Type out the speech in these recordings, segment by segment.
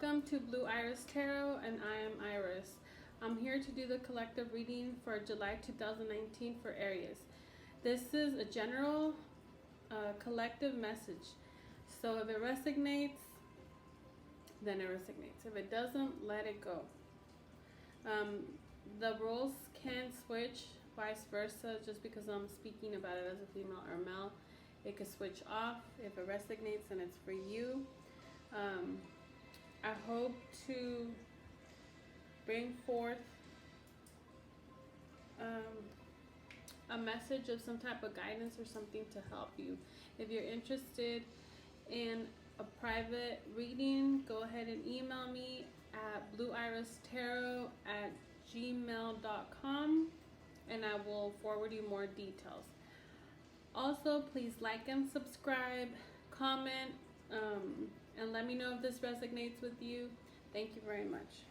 Welcome to Blue Iris Tarot, and I am Iris. I'm here to do the collective reading for July 2019 for Aries. This is a general collective message. So if it resonates, then it resonates. If it doesn't, let it go. The roles can switch, vice versa, just because I'm speaking about it as a female or male. It could switch off. If it resonates, then it's for you. I hope to bring forth a message of some type of guidance or something to help you. If you're interested in a private reading, go ahead and email me at blueiristarot@gmail.com and I will forward you more details. Also, please like and subscribe, comment, and let me know if this resonates with you. Thank you very much.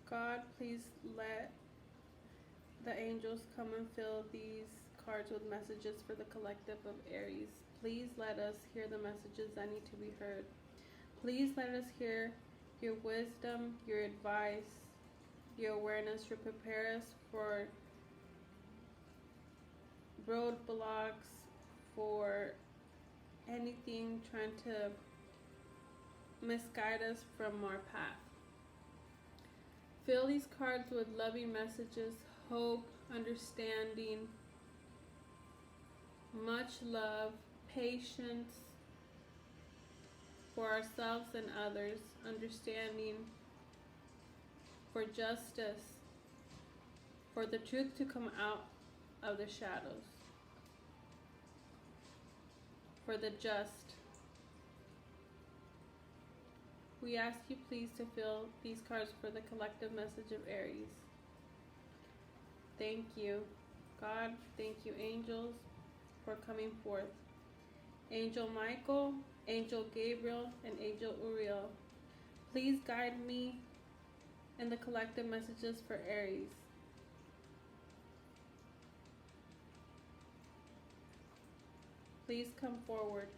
God, please let the angels come and fill these cards with messages for the collective of Aries. Please let us hear the messages that need to be heard. Please let us hear your wisdom, your advice, your awareness to prepare us for roadblocks, for anything trying to misguide us from our path. Fill these cards with loving messages, hope, understanding, much love, patience for ourselves and others, understanding, for justice, for the truth to come out of the shadows, for the just. We ask you please to fill these cards for the collective message of Aries. Thank you, God. Thank you, angels, for coming forth. Angel Michael, Angel Gabriel, and Angel Uriel, please guide me in the collective messages for Aries. Please come forward.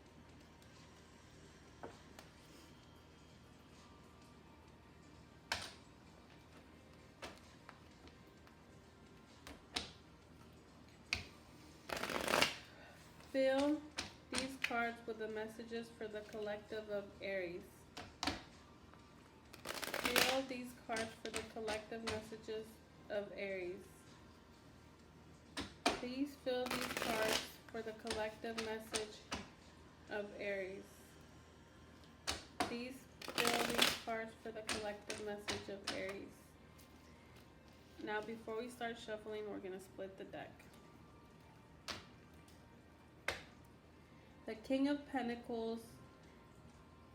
Fill these cards with the messages for the collective of Aries. Fill these cards for the collective messages of Aries. Please fill these cards for the collective message of Aries. Please fill these cards for the collective message of Aries. Now, before we start shuffling, we're going to split the deck. The King of Pentacles,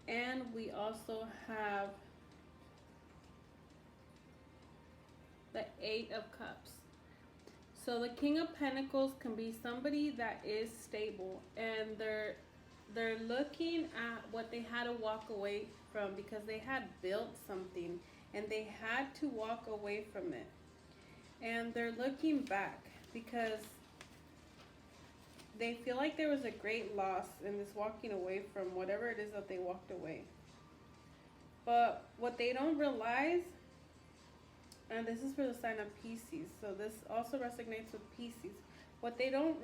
and we also have the Eight of Cups. So the King of Pentacles can be somebody that is stable, and they're looking at what they had to walk away from because they had built something and they had to walk away from it. And they're looking back because they feel like there was a great loss in this walking away from whatever it is that they walked away. But what they don't realize, and this is for the sign of Pisces, so this also resonates with Pisces. What they don't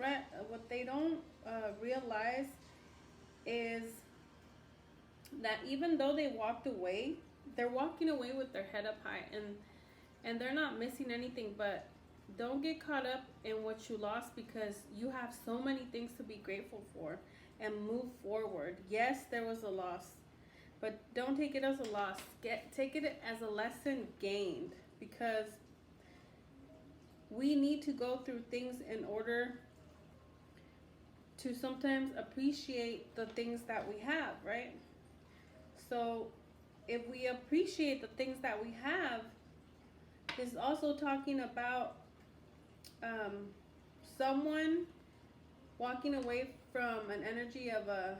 realize is that even though they walked away, they're walking away with their head up high, and they're not missing anything. But don't get caught up in what you lost, because you have so many things to be grateful for and move forward. Yes, there was a loss, but don't take it as a loss. Take it as a lesson gained, because we need to go through things in order to sometimes appreciate the things that we have, right? So if we appreciate the things that we have, it's also talking about um, someone walking away from an energy of a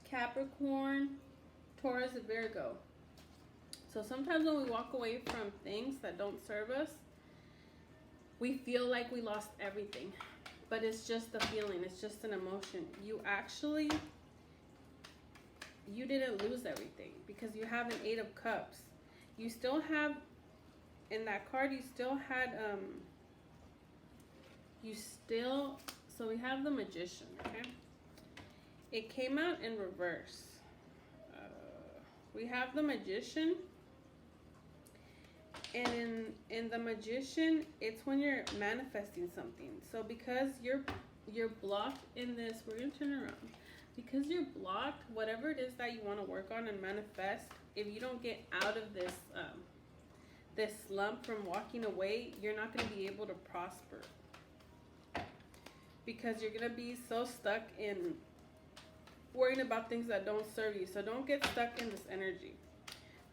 Capricorn, Taurus, and Virgo. So sometimes when we walk away from things that don't serve us, we feel like we lost everything. But it's just a feeling, it's just an emotion. You didn't lose everything, because you have an Eight of Cups. You still have, in that card, you still had, so we have the Magician, okay? It came out in reverse. We have the Magician, and in the Magician, it's when you're manifesting something. So because you're blocked in this, we're gonna turn around. Because you're blocked, whatever it is that you want to work on and manifest, if you don't get out of this this slump from walking away, you're not going to be able to prosper. Because you're going to be so stuck in worrying about things that don't serve you. So don't get stuck in this energy.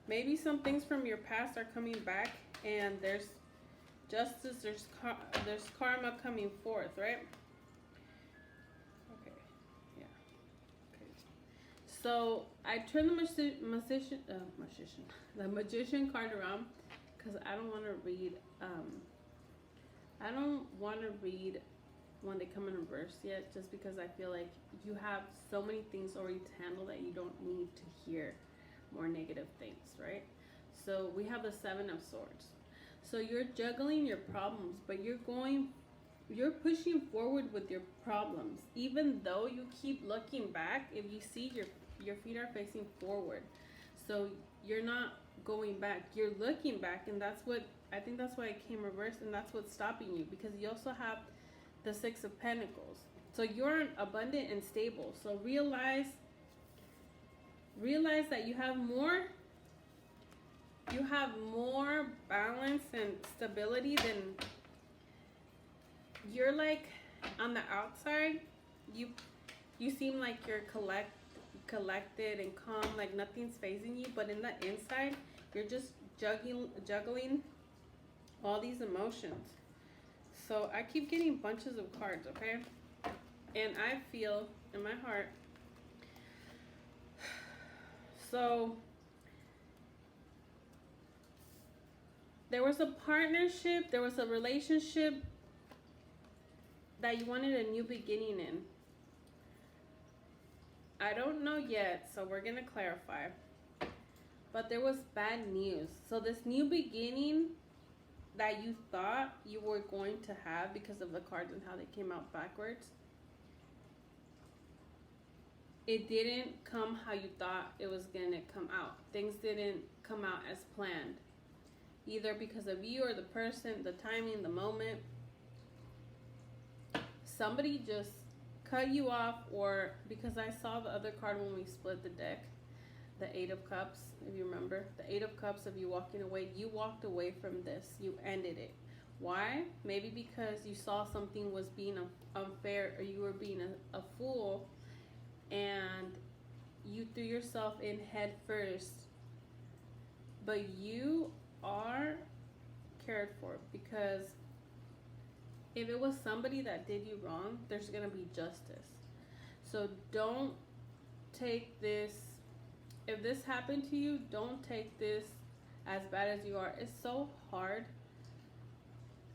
Maybe some things from your past are coming back, and there's justice, there's karma coming forth, right? So I turned the magician card around, because I don't want to read. I don't want to read when they come in reverse yet, just because I feel like you have so many things already to handle that you don't need to hear more negative things, right? So we have the Seven of Swords. So you're juggling your problems, but you're pushing forward with your problems, even though you keep looking back. If you see your feet are facing forward, so you're not going back, you're looking back, and that's what I think, that's why it came reversed, and that's what's stopping you, because you also have the Six of Pentacles. So you're abundant and stable. So realize that you have more balance and stability than you're like. On the outside, you seem like you're collected and calm, like nothing's phasing you, but in the inside, you're just juggling all these emotions. So I keep getting bunches of cards, okay? And I feel in my heart, so there was a partnership, there was a relationship that you wanted a new beginning in. I don't know yet, so we're going to clarify. But there was bad news. So this new beginning that you thought you were going to have, because of the cards and how they came out backwards, it didn't come how you thought it was going to come out. Things didn't come out as planned. Either because of you or the person, the timing, the moment. Somebody just cut you off, or because I saw the other card when we split the deck, the Eight of Cups, if you remember. The Eight of Cups of you walking away. You walked away from this. You ended it. Why? Maybe because you saw something was being unfair, or you were being a fool, and you threw yourself in head first. But you are cared for, because if it was somebody that did you wrong, there's going to be justice. So don't take this, if this happened to you, don't take this as bad as you are. It's so hard.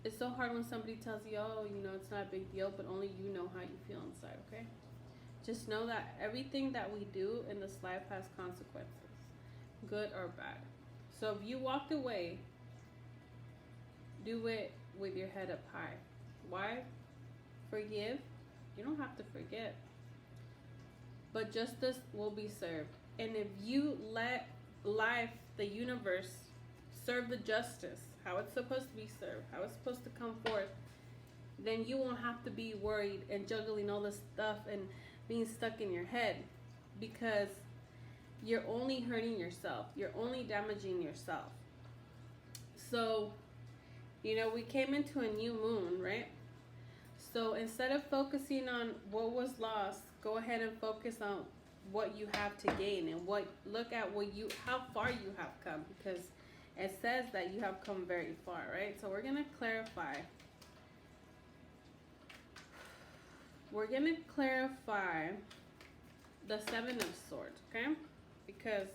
It's so hard when somebody tells you, oh, you know, it's not a big deal, but only you know how you feel inside, okay? Just know that everything that we do in this life has consequences, good or bad. So if you walked away, do it with your head up high. Why? Forgive. You don't have to forget. But justice will be served. And if you let life, the universe, serve the justice, how it's supposed to be served, how it's supposed to come forth, then you won't have to be worried and juggling all this stuff and being stuck in your head, because you're only hurting yourself. You're only damaging yourself. So, you know, we came into a new moon, right? So instead of focusing on what was lost, go ahead and focus on what you have to gain, and look at how far you have come, because it says that you have come very far, right? So we're gonna clarify. We're gonna clarify the Seven of Swords, okay? Because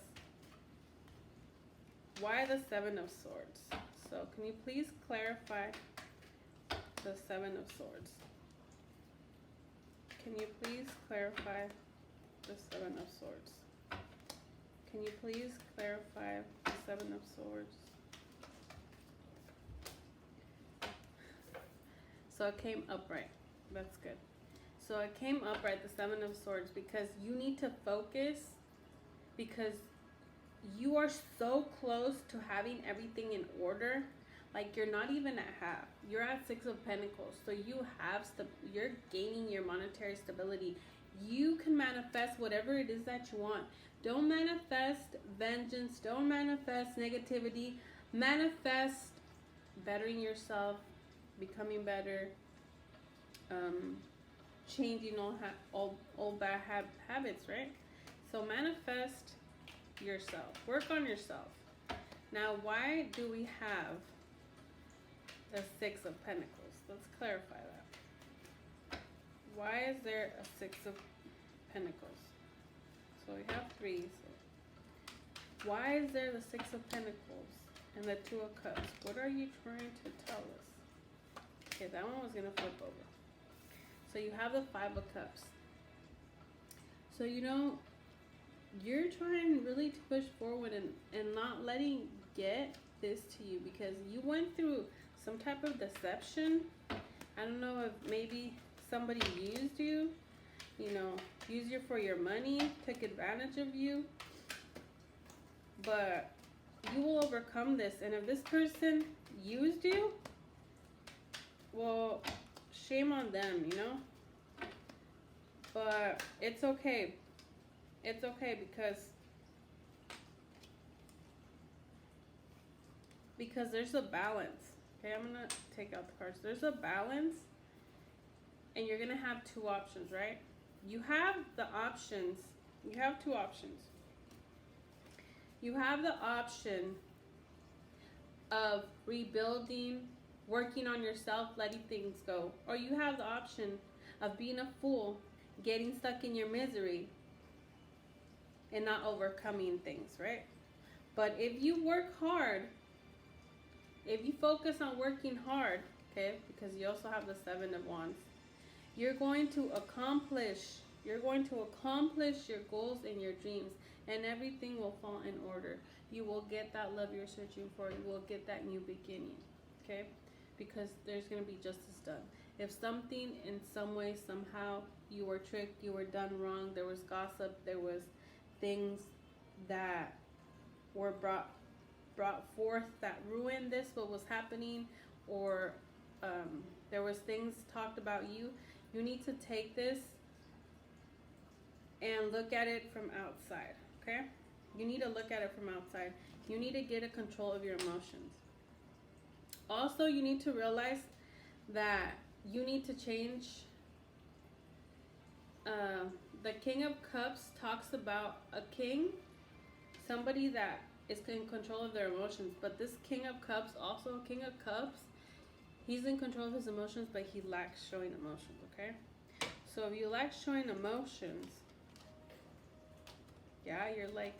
why the Seven of Swords? So can you please clarify the Seven of Swords? Can you please clarify the Seven of Swords? Can you please clarify the Seven of Swords? So it came upright. That's good. So it came upright, the Seven of Swords, because you need to focus, because you are so close to having everything in order. Like, you're not even at half. You're at Six of Pentacles. So you're gaining your monetary stability. You can manifest whatever it is that you want. Don't manifest vengeance. Don't manifest negativity. Manifest bettering yourself, becoming better, changing all bad habits, right? So manifest yourself. Work on yourself. Now, why do we have the Six of Pentacles? Let's clarify that. Why is there a Six of Pentacles? So we have three. So why is there the Six of Pentacles and the Two of Cups? What are you trying to tell us? Okay, that one was going to flip over. So you have the Five of Cups. So, you're trying really to push forward and not letting get this to you, because you went through some type of deception. I don't know if maybe somebody used you, used you for your money, took advantage of you. But you will overcome this. And if this person used you, well, shame on them, But it's okay. It's okay, because there's a balance. Okay, I'm going to take out the cards. There's a balance, and you're going to have two options, right? You have the options. You have two options. You have the option of rebuilding, working on yourself, letting things go. Or you have the option of being a fool, getting stuck in your misery, and not overcoming things, right? But if you work hard, if you focus on working hard, okay, because you also have the Seven of Wands, you're going to accomplish your goals and your dreams, and everything will fall in order. You will get that love you're searching for. You will get that new beginning, okay? Because there's going to be justice done. If something, in some way, somehow, you were tricked, you were done wrong, there was gossip, there was things that were brought forth that ruined this, what was happening, or there was things talked about you, you need to take this and look at it from outside, okay? You need to look at it from outside. You need to get a control of your emotions. Also, you need to realize that you need to change. The King of Cups talks about a king, somebody that is in control of their emotions. But this King of Cups, also King of Cups, he's in control of his emotions, but he lacks showing emotions, okay? So if you lack showing emotions, yeah, you're like,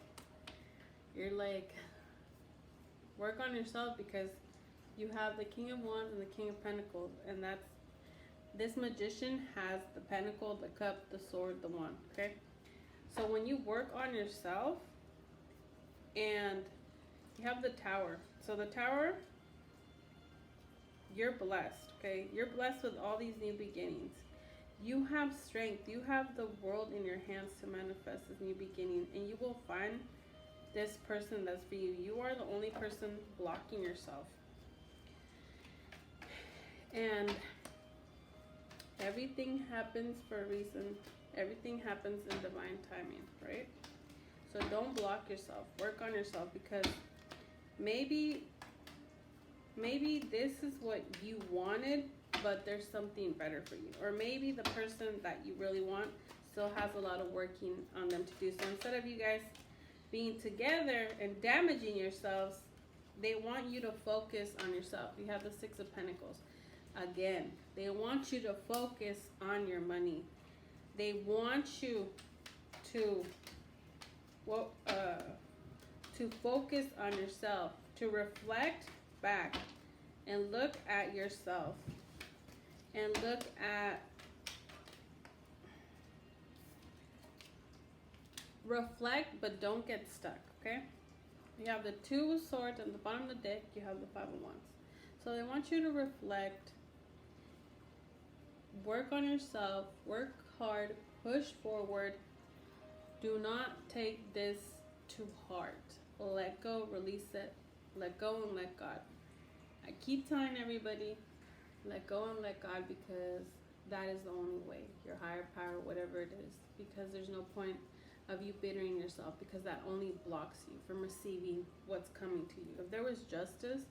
work on yourself, because you have the King of Wands and the King of Pentacles, and this magician has the pentacle, the cup, the sword, the wand, okay? So when you work on yourself, and you have the Tower. So the Tower, you're blessed, okay? You're blessed with all these new beginnings. You have strength. You have the world in your hands to manifest this new beginning, and you will find this person that's for you. You are the only person blocking yourself. And everything happens for a reason. Everything happens in divine timing, right? So don't block yourself. Work on yourself, because maybe this is what you wanted, but there's something better for you. Or maybe the person that you really want still has a lot of working on them to do. So instead of you guys being together and damaging yourselves, they want you to focus on yourself. You have the Six of Pentacles. Again, they want you to focus on your money. They want you to focus on yourself, to reflect back and look at yourself and look at, reflect, but don't get stuck, okay? You have the Two of Swords at the bottom of the deck. You have the Five of Wands. So they want you to reflect, work on yourself, work hard, push forward. Do not take this to heart. Let go, release it, let go and let God. I keep telling everybody, let go and let God, because that is the only way. Your higher power, whatever it is. Because there's no point of you bittering yourself, because that only blocks you from receiving what's coming to you. If there was justice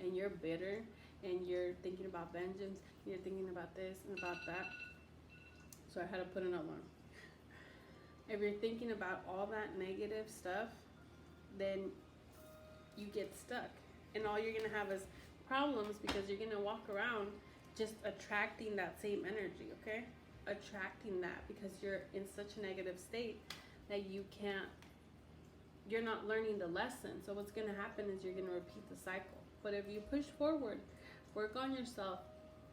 and you're bitter and you're thinking about vengeance, you're thinking about this and about that. So I had to put an alarm. If you're thinking about all that negative stuff, then you get stuck. And all you're going to have is problems, because you're going to walk around just attracting that same energy, okay? Attracting that, because you're in such a negative state that you're not learning the lesson. So what's going to happen is you're going to repeat the cycle. But if you push forward, work on yourself,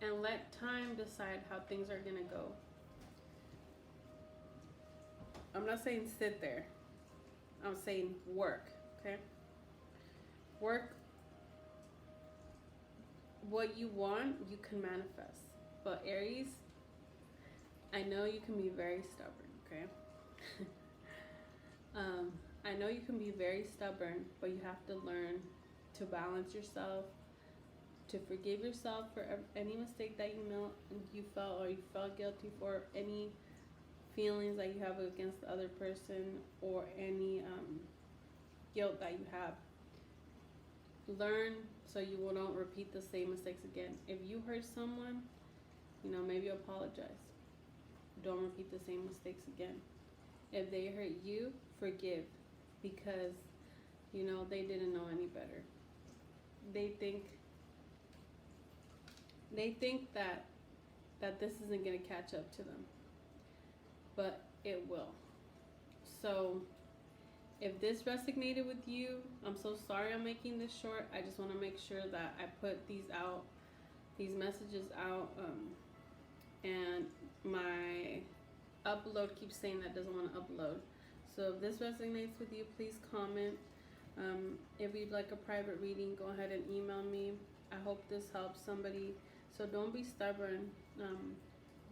and let time decide how things are going to go. I'm not saying sit there. I'm saying work, okay? Work. What you want, you can manifest. But Aries, I know you can be very stubborn, okay? I know you can be very stubborn, but you have to learn to balance yourself, to forgive yourself for any mistake that you felt, or you felt guilty for, any feelings that you have against the other person, or any guilt that you have. Learn so you will not repeat the same mistakes again. If you hurt someone, maybe apologize. Don't repeat the same mistakes again. If they hurt you, forgive, because they didn't know any better. They think that this isn't going to catch up to them, but it will. So if this resonated with you, I'm so sorry I'm making this short. I just want to make sure that I put these messages out, and my upload keeps saying that it doesn't want to upload. So if this resonates with you, please comment. If you'd like a private reading, go ahead and email me. I hope this helps somebody. So don't be stubborn.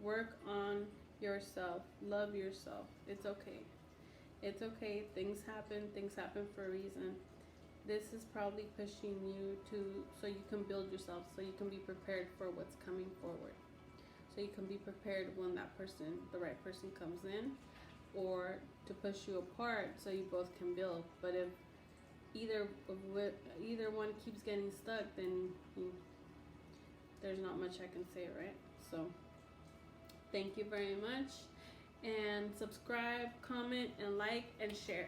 Work on yourself. Love yourself. It's okay. It's okay. Things happen for a reason. This is probably pushing you so you can build yourself, so you can be prepared for what's coming forward. So you can be prepared when the right person comes in, or to push you apart so you both can build. But if either one keeps getting stuck, then there's not much I can say, right? So thank you very much, and subscribe, comment, and like, and share.